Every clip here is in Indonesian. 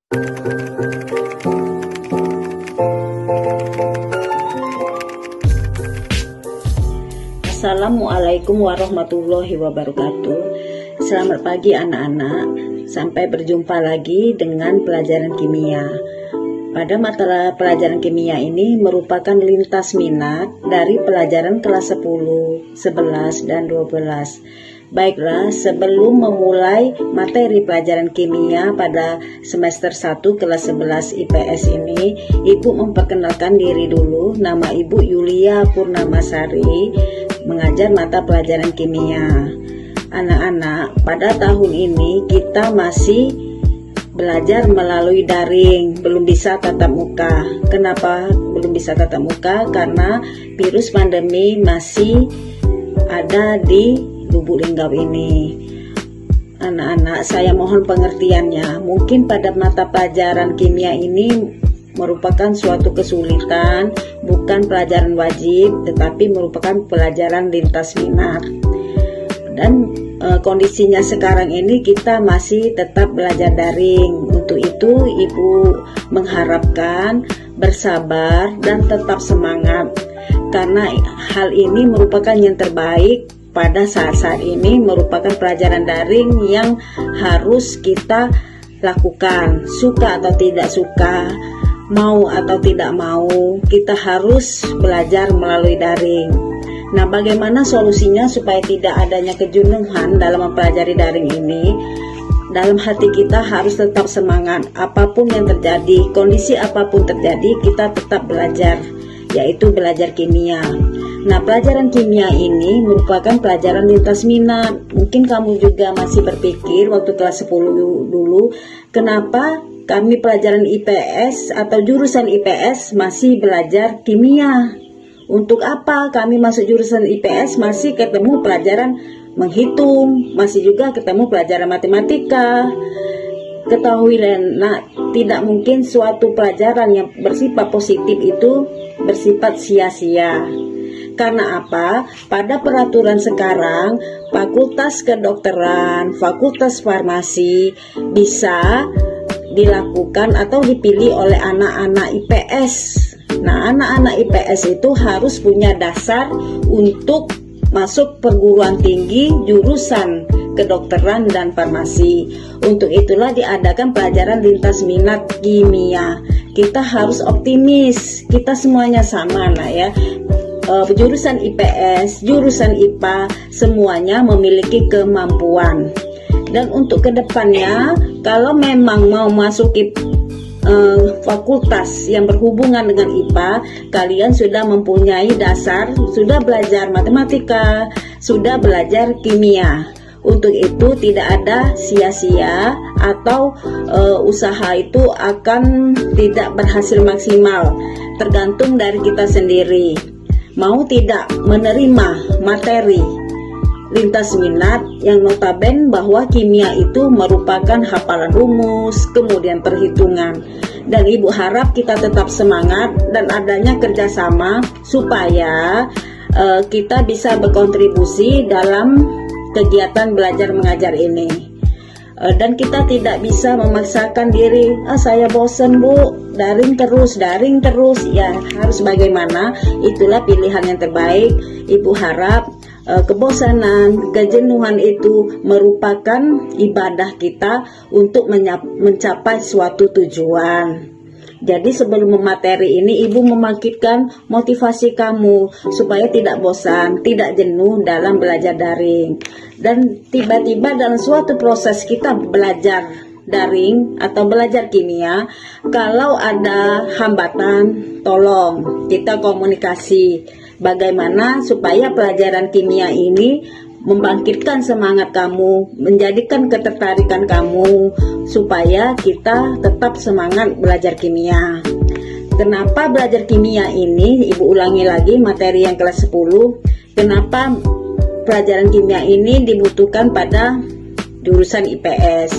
Assalamualaikum warahmatullahi wabarakatuh. Selamat pagi anak-anak. Sampai berjumpa lagi dengan pelajaran kimia. Pada mata pelajaran kimia ini merupakan lintas minat dari pelajaran kelas 10, 11, dan 12. Baiklah, sebelum memulai materi pelajaran kimia pada semester 1 kelas 11 IPS ini, Ibu memperkenalkan diri dulu. Nama Ibu Yulia Purnamasari, mengajar mata pelajaran kimia. Anak-anak, pada tahun ini kita masih belajar melalui daring, belum bisa tatap muka. Kenapa belum bisa tatap muka? Karena virus pandemi masih ada di Lubuk Linggau ini. Anak-anak, saya mohon pengertiannya. Mungkin pada mata pelajaran kimia ini merupakan suatu kesulitan, bukan pelajaran wajib, tetapi merupakan pelajaran lintas minat. Dan kondisinya sekarang ini kita masih tetap belajar daring. Untuk itu Ibu mengharapkan bersabar dan tetap semangat, karena hal ini merupakan yang terbaik. Pada saat-saat ini merupakan pelajaran daring yang harus kita lakukan. Suka atau tidak suka, mau atau tidak mau, kita harus belajar melalui daring. Nah, bagaimana solusinya supaya tidak adanya kejenuhan dalam mempelajari daring ini? Dalam hati kita harus tetap semangat. Apapun yang terjadi, kondisi apapun terjadi, kita tetap belajar, yaitu belajar kimia. Nah, pelajaran kimia ini merupakan pelajaran lintas minat. Mungkin kamu juga masih berpikir waktu kelas 10 dulu, kenapa kami pelajaran IPS atau jurusan IPS masih belajar kimia? Untuk apa kami masuk jurusan IPS masih ketemu pelajaran menghitung, masih juga ketemu pelajaran matematika? Ketahui, nah, tidak mungkin suatu pelajaran yang bersifat positif itu bersifat sia-sia. Karena apa? Pada peraturan sekarang, fakultas kedokteran, fakultas farmasi bisa dilakukan atau dipilih oleh anak-anak IPS. Nah, anak-anak IPS itu harus punya dasar untuk masuk perguruan tinggi jurusan kedokteran dan farmasi. Untuk itulah diadakan pelajaran lintas minat kimia. Kita harus optimis, kita semuanya sama lah ya. Jurusan IPS, jurusan IPA, semuanya memiliki kemampuan. Dan untuk kedepannya, kalau memang mau masuki fakultas yang berhubungan dengan IPA, kalian sudah mempunyai dasar, sudah belajar matematika, sudah belajar kimia. Untuk itu tidak ada sia-sia atau usaha itu akan tidak berhasil maksimal. Tergantung dari kita sendiri. Mau tidak menerima materi lintas minat yang notabene bahwa kimia itu merupakan hafalan rumus, kemudian perhitungan. Dan Ibu harap kita tetap semangat dan adanya kerjasama supaya kita bisa berkontribusi dalam kegiatan belajar mengajar ini. Dan kita tidak bisa memaksakan diri, saya bosan Bu, daring terus, ya harus bagaimana, itulah pilihan yang terbaik. Ibu harap kebosanan, kejenuhan itu merupakan ibadah kita untuk mencapai suatu tujuan. Jadi sebelum memateri ini, Ibu membangkitkan motivasi kamu supaya tidak bosan, tidak jenuh dalam belajar daring. Dan tiba-tiba dalam suatu proses kita belajar daring atau belajar kimia, kalau ada hambatan, tolong kita komunikasi. Bagaimana supaya pelajaran kimia ini membangkitkan semangat kamu, menjadikan ketertarikan kamu, supaya kita tetap semangat belajar kimia. Kenapa belajar kimia ini? Ibu ulangi lagi materi yang kelas 10. Kenapa pelajaran kimia ini dibutuhkan pada jurusan IPS?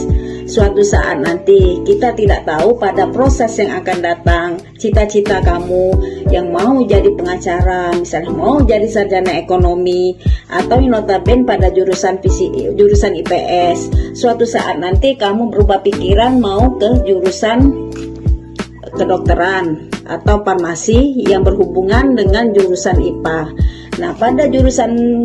suatu saat nanti kita tidak tahu pada proses yang akan datang, cita-cita kamu yang mau jadi pengacara, misalnya mau jadi sarjana ekonomi, atau notabene pada jurusan IPS, suatu saat nanti kamu berubah pikiran mau ke jurusan kedokteran atau farmasi yang berhubungan dengan jurusan IPA. Nah, pada jurusan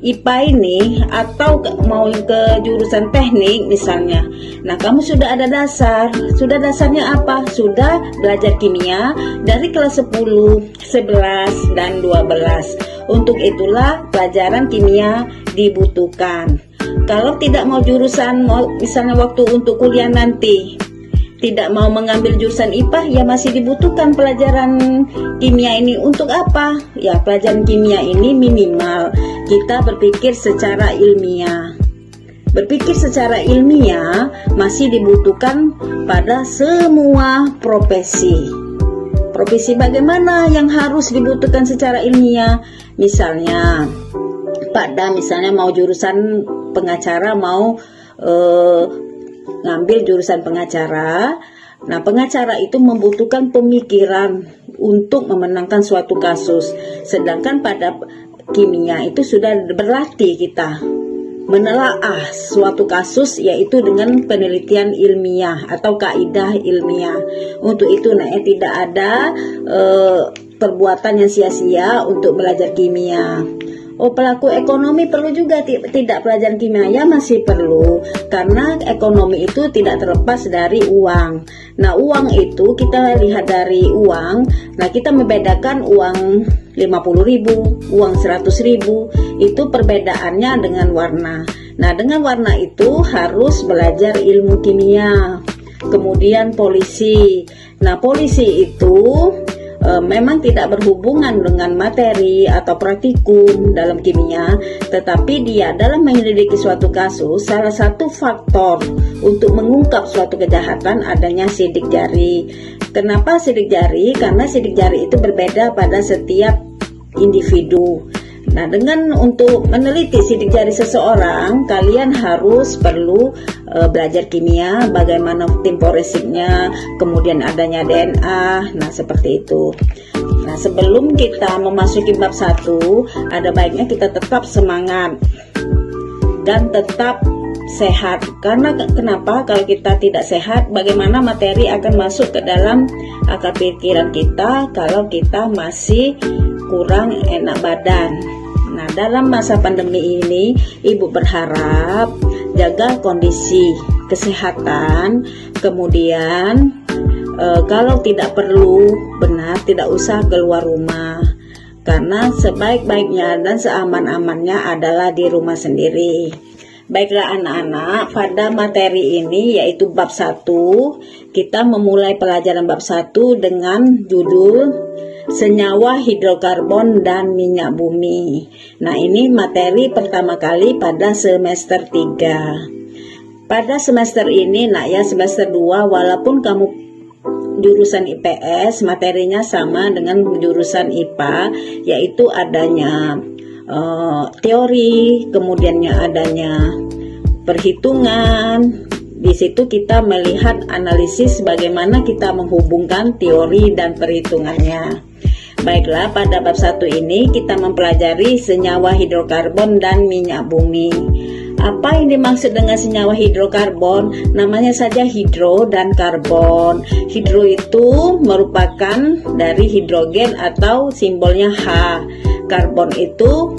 IPA ini atau mau ke jurusan teknik misalnya, nah kamu sudah ada dasar. Sudah dasarnya apa? Sudah belajar kimia dari kelas 10, 11, dan 12. Untuk itulah pelajaran kimia dibutuhkan. Kalau tidak mau jurusan, misalnya waktu untuk kuliah nanti tidak mau mengambil jurusan IPA, ya masih dibutuhkan pelajaran kimia ini. Untuk apa? Ya, pelajaran kimia ini minimal kita berpikir secara ilmiah. Berpikir secara ilmiah masih dibutuhkan pada semua profesi. Profesi bagaimana yang harus dibutuhkan secara ilmiah? Misalnya mau jurusan pengacara, mau ngambil jurusan pengacara. Nah, pengacara itu membutuhkan pemikiran untuk memenangkan suatu kasus. Sedangkan pada kimia itu sudah berlatih kita menelaah suatu kasus, yaitu dengan penelitian ilmiah atau kaidah ilmiah. Untuk itu tidak ada perbuatan yang sia-sia untuk belajar kimia. Pelaku ekonomi perlu juga tidak pelajaran kimia? Ya, masih perlu, karena ekonomi itu tidak terlepas dari uang. Nah, uang itu kita lihat dari uang. Nah, kita membedakan uang 50.000, uang 100.000, itu perbedaannya dengan warna. Nah, dengan warna itu harus belajar ilmu kimia. Kemudian polisi. Nah, polisi itu memang tidak berhubungan dengan materi atau praktikum dalam kimia, tetapi dia dalam menyelidiki suatu kasus, salah satu faktor untuk mengungkap suatu kejahatan adanya sidik jari. Kenapa sidik jari? Karena sidik jari itu berbeda pada setiap individu. Nah, dengan untuk meneliti sidik jari seseorang, kalian perlu belajar kimia, bagaimana tim forensiknya, kemudian adanya DNA. Nah, seperti itu. Nah, sebelum kita memasuki bab 1, ada baiknya kita tetap semangat dan tetap sehat. Karena kenapa? Kalau kita tidak sehat, bagaimana materi akan masuk ke dalam akal pikiran kita kalau kita masih kurang enak badan. Nah, dalam masa pandemi ini, Ibu berharap jaga kondisi kesehatan, kemudian kalau tidak perlu, tidak usah keluar rumah, karena sebaik-baiknya dan seaman-amannya adalah di rumah sendiri. Baiklah anak-anak, pada materi ini yaitu bab 1, kita memulai pelajaran bab 1 dengan judul senyawa hidrokarbon dan minyak bumi. Nah, ini materi pertama kali pada semester 3. Pada semester ini, semester 2, walaupun kamu jurusan IPS, materinya sama dengan jurusan IPA, yaitu adanya teori, kemudiannya adanya perhitungan. Di situ kita melihat analisis bagaimana kita menghubungkan teori dan perhitungannya. Baiklah, pada bab 1 ini kita mempelajari senyawa hidrokarbon dan minyak bumi. Apa yang dimaksud dengan senyawa hidrokarbon? Namanya saja hidro dan karbon. Hidro itu merupakan dari hidrogen atau simbolnya H. Karbon itu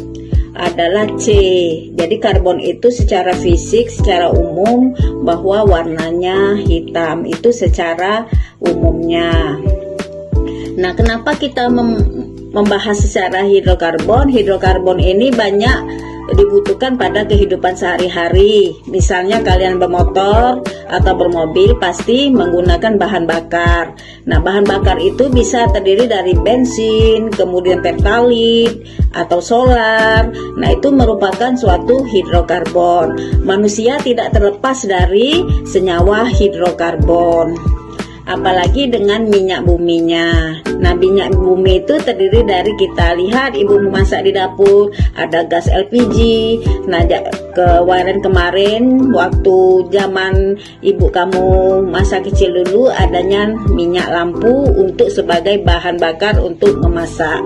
adalah C. Jadi karbon itu secara fisik, secara umum bahwa warnanya hitam, itu secara umumnya. Nah, kenapa kita membahas secara hidrokarbon? Hidrokarbon ini banyak dibutuhkan pada kehidupan sehari-hari. Misalnya kalian bermotor atau bermobil pasti menggunakan bahan bakar. Nah, bahan bakar itu bisa terdiri dari bensin, kemudian pertalit atau solar. Nah, itu merupakan suatu hidrokarbon. Manusia tidak terlepas dari senyawa hidrokarbon. Apalagi dengan minyak buminya. Nah, minyak bumi itu terdiri dari, kita lihat ibu memasak di dapur, ada gas LPG. Nah, kemarin waktu zaman ibu kamu masa kecil dulu, adanya minyak lampu untuk sebagai bahan bakar untuk memasak.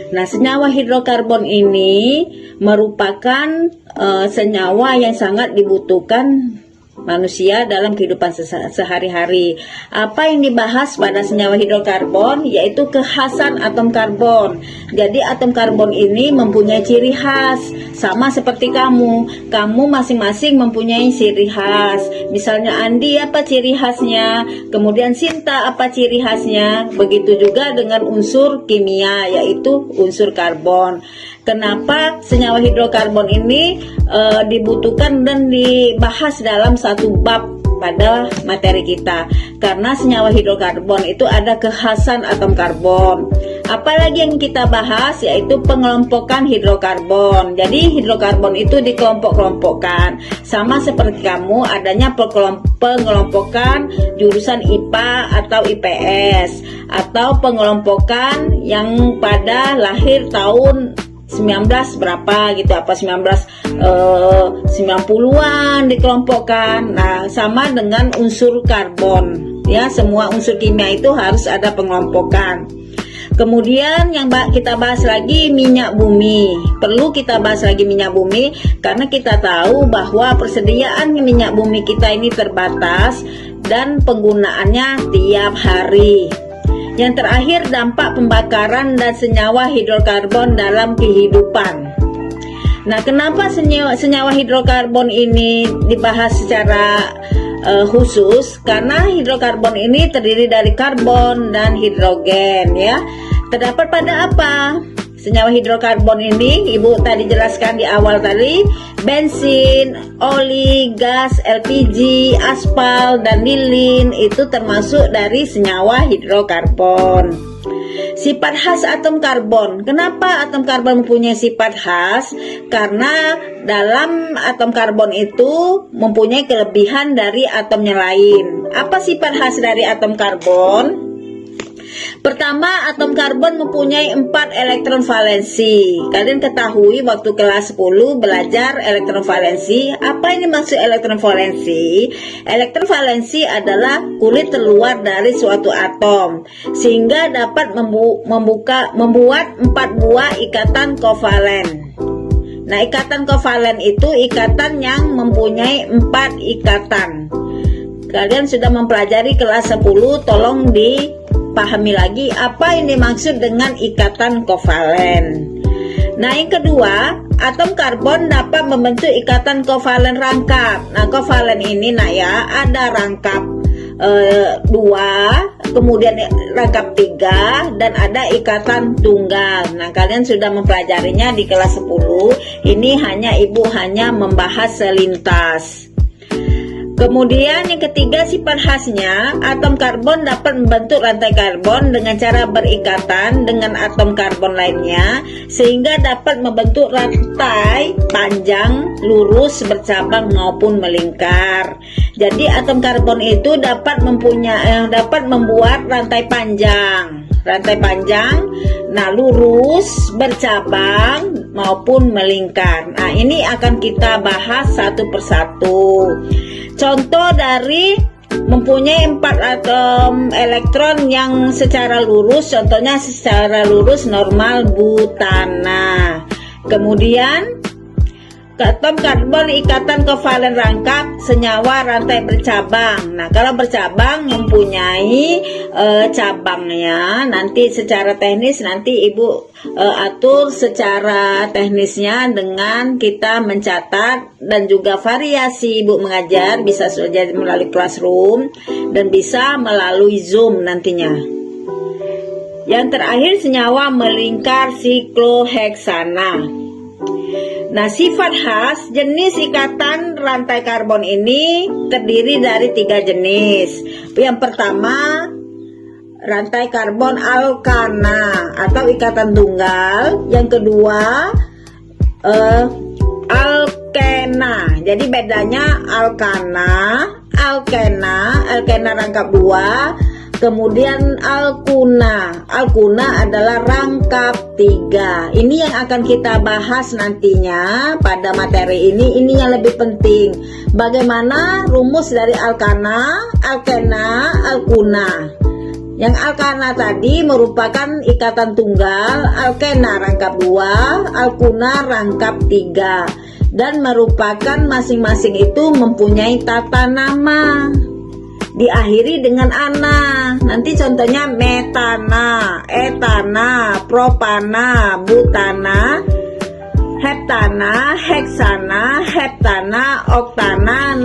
Nah, senyawa hidrokarbon ini merupakan senyawa yang sangat dibutuhkan manusia dalam kehidupan sehari-hari. Apa yang dibahas pada senyawa hidrokarbon yaitu kekhasan atom karbon. Jadi atom karbon ini mempunyai ciri khas, sama seperti kamu masing-masing mempunyai ciri khas. Misalnya Andi apa ciri khasnya, kemudian Sinta apa ciri khasnya. Begitu juga dengan unsur kimia yaitu unsur karbon. Kenapa senyawa hidrokarbon ini dibutuhkan dan dibahas dalam satu bab pada materi kita? Karena senyawa hidrokarbon itu ada kekhasan atom karbon. Apalagi yang kita bahas yaitu pengelompokan hidrokarbon. Jadi hidrokarbon itu dikelompok-kelompokkan. Sama seperti kamu adanya pengelompokan jurusan IPA atau IPS, atau pengelompokan yang pada lahir tahun 19 berapa gitu, apa 1990-an dikelompokkan. Nah, sama dengan unsur karbon ya, semua unsur kimia itu harus ada pengelompokan. Kemudian yang kita bahas lagi minyak bumi. Perlu kita bahas lagi minyak bumi karena kita tahu bahwa persediaan minyak bumi kita ini terbatas dan penggunaannya tiap hari. Yang terakhir, dampak pembakaran dan senyawa hidrokarbon dalam kehidupan. Nah, kenapa senyawa hidrokarbon ini dibahas secara khusus? Karena hidrokarbon ini terdiri dari karbon dan hidrogen ya. Terdapat pada apa? Senyawa hidrokarbon ini Ibu tadi jelaskan di awal tadi, bensin, oli, gas, LPG, aspal, dan lilin itu termasuk dari senyawa hidrokarbon. Sifat khas atom karbon. Kenapa atom karbon mempunyai sifat khas? Karena dalam atom karbon itu mempunyai kelebihan dari atomnya lain. Apa sifat khas dari atom karbon? Pertama, atom karbon mempunyai 4 elektron valensi. Kalian ketahui waktu kelas 10 belajar elektron valensi. Apa ini maksud elektron valensi? Elektron valensi adalah kulit terluar dari suatu atom, sehingga dapat membuat 4 buah ikatan kovalen. Nah, ikatan kovalen itu ikatan yang mempunyai 4 ikatan. Kalian sudah mempelajari kelas 10, tolong dipahami lagi apa yang dimaksud dengan ikatan kovalen. Nah, yang kedua, atom karbon dapat membentuk ikatan kovalen rangkap. Nah, kovalen ini ada rangkap 2, kemudian rangkap 3, dan ada ikatan tunggal. Nah, kalian sudah mempelajarinya di kelas 10. Ini Ibu hanya membahas selintas. Kemudian yang ketiga, sifat khasnya, atom karbon dapat membentuk rantai karbon dengan cara berikatan dengan atom karbon lainnya, sehingga dapat membentuk rantai panjang, lurus, bercabang maupun melingkar. Jadi atom karbon itu dapat membuat rantai panjang, lurus, bercabang maupun melingkar. Nah, ini akan kita bahas satu persatu. Contoh dari mempunyai 4 atom elektron yang secara lurus, contohnya secara lurus normal butana. Kemudian atom karbon ikatan kovalen rangkap, senyawa rantai bercabang. Nah, kalau bercabang mempunyai cabangnya. Nanti secara teknis Ibu atur secara teknisnya dengan kita mencatat, dan juga variasi Ibu mengajar bisa saja melalui classroom dan bisa melalui Zoom nantinya. Yang terakhir, senyawa melingkar sikloheksana. Nah, sifat khas jenis ikatan rantai karbon ini terdiri dari 3 jenis. Yang pertama, rantai karbon alkana atau ikatan tunggal. Yang kedua, alkena. Jadi bedanya alkena rangkap 2, Kemudian al-kuna. Al-kuna adalah rangkap 3. Ini yang akan kita bahas nantinya pada materi ini. Ini yang lebih penting. Bagaimana rumus dari al-kana, al-kena, al-kuna. Yang al-kana tadi merupakan ikatan tunggal, al-kena rangkap 2, al-kuna rangkap 3. Dan merupakan masing-masing itu mempunyai tata nama. Diakhiri dengan ana. Nanti contohnya metana, etana, propana, butana, heptana, heksana, heptana, oktana,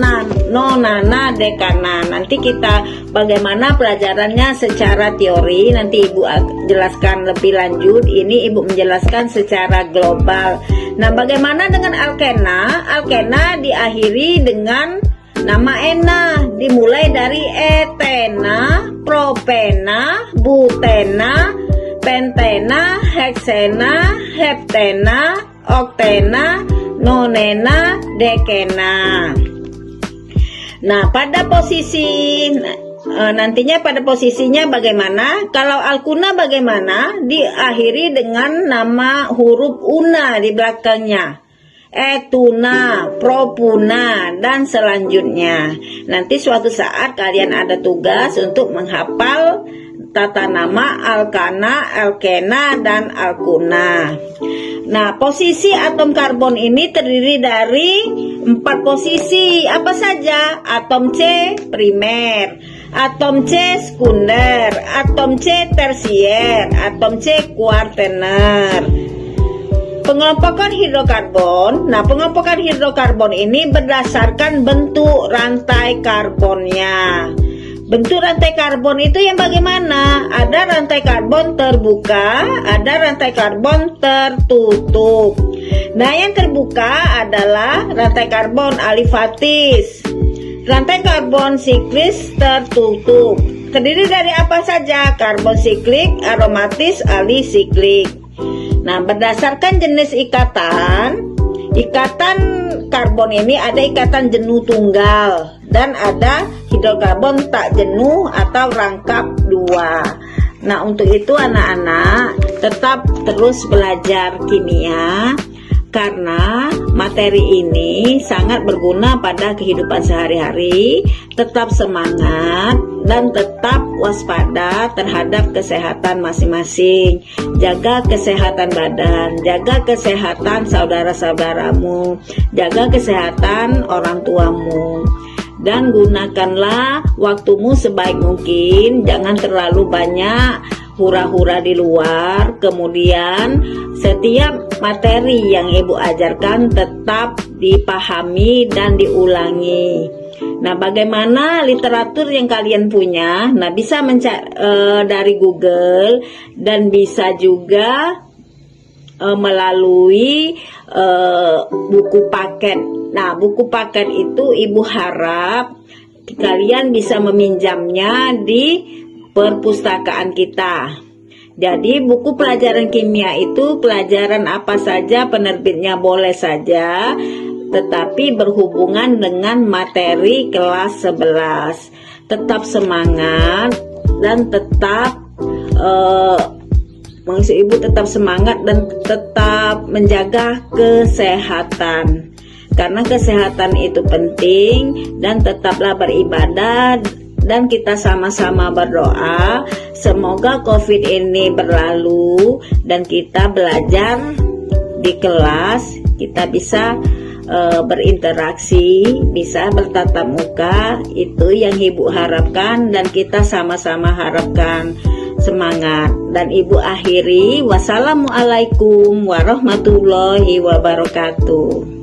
nonana, dekana. Nanti kita bagaimana pelajarannya secara teori. Nanti Ibu jelaskan lebih lanjut. Ini Ibu menjelaskan secara global. Nah, bagaimana dengan alkena? Alkena diakhiri dengan nama ena, dimulai dari etena, propena, butena, pentena, heksena, heptena, oktena, nonena, dekena. Nah, pada posisi nantinya pada posisinya bagaimana? Kalau alkuna bagaimana? Diakhiri dengan nama huruf una di belakangnya. Etuna, propuna, dan selanjutnya. Nanti suatu saat kalian ada tugas untuk menghafal tata nama alkana, alkena, dan alkuna. Nah, posisi atom karbon ini terdiri dari 4 posisi. Apa saja? Atom C primer, atom C sekunder, atom C tersier, atom C kuartener. Pengelompokan hidrokarbon. Nah, pengelompokan hidrokarbon ini berdasarkan bentuk rantai karbonnya. Bentuk rantai karbon itu yang bagaimana? Ada rantai karbon terbuka, ada rantai karbon tertutup. Nah, yang terbuka adalah rantai karbon alifatis. Rantai karbon siklis tertutup. Terdiri dari apa saja? Karbon siklik, aromatis, alisiklik. Nah, berdasarkan jenis ikatan karbon ini ada ikatan jenuh tunggal dan ada hidrokarbon tak jenuh atau rangkap 2. Nah, untuk itu anak-anak tetap terus belajar kimia karena materi ini sangat berguna pada kehidupan sehari-hari. Tetap semangat dan tetap waspada terhadap kesehatan masing-masing. Jaga kesehatan badan, jaga kesehatan saudara-saudaramu, jaga kesehatan orang tuamu. Dan gunakanlah waktumu sebaik mungkin, jangan terlalu banyak hura-hura di luar. Kemudian setiap materi yang Ibu ajarkan tetap dipahami dan diulangi. Nah, bagaimana literatur yang kalian punya? Nah, bisa mencari dari Google dan bisa juga melalui buku paket. Nah, buku paket itu Ibu harap kalian bisa meminjamnya di perpustakaan kita. Jadi buku pelajaran kimia itu pelajaran apa saja, penerbitnya boleh saja, tetapi berhubungan dengan materi kelas 11. Tetap semangat dan tetap maksud Ibu tetap semangat dan tetap menjaga kesehatan. Karena kesehatan itu penting, dan tetaplah beribadah dan kita sama-sama berdoa semoga COVID ini berlalu dan kita belajar di kelas, kita bisa berinteraksi, bisa bertatap muka. Itu yang Ibu harapkan dan kita sama-sama harapkan. Semangat. Dan Ibu akhiri, wassalamualaikum warahmatullahi wabarakatuh.